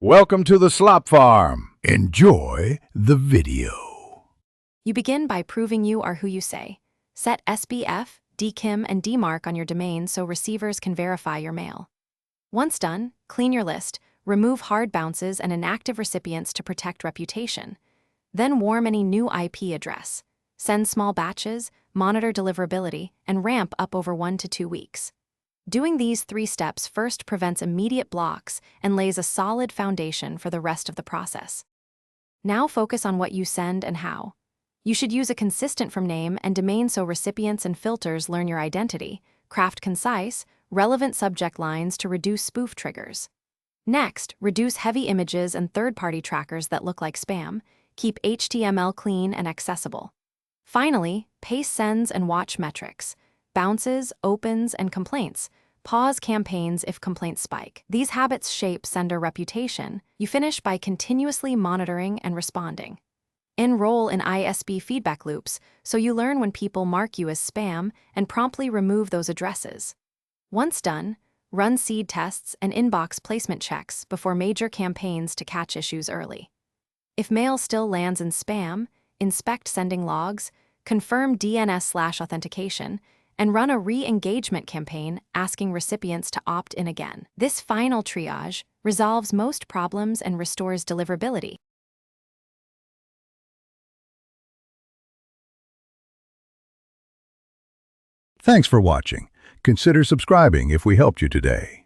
Welcome to the Slop Farm. Enjoy the video. You begin by proving you are who you say. Set SBF, DKIM, and DMARC on your domain so receivers can verify your mail. Once done, clean your list, remove hard bounces and inactive recipients to protect reputation. Then warm any new IP address. Send small batches, monitor deliverability, and ramp up over 1 to 2 weeks. Doing these 3 steps first prevents immediate blocks and lays a solid foundation for the rest of the process. Now focus on what you send and how. You should use a consistent from name and domain so recipients and filters learn your identity. Craft concise, relevant subject lines to reduce spoof triggers. Next, reduce heavy images and third-party trackers that look like spam. Keep HTML clean and accessible. Finally, pace sends and watch metrics. Bounces, opens, and complaints. Pause campaigns if complaints spike. These habits shape sender reputation. You finish by continuously monitoring and responding. Enroll in ISB feedback loops so you learn when people mark you as spam and promptly remove those addresses. Once done, run seed tests and inbox placement checks before major campaigns to catch issues early. If mail still lands in spam, inspect sending logs, confirm DNS/authentication, and run a re-engagement campaign asking recipients to opt in again. This final triage resolves most problems and restores deliverability. Thanks for watching. Consider subscribing if we helped you today.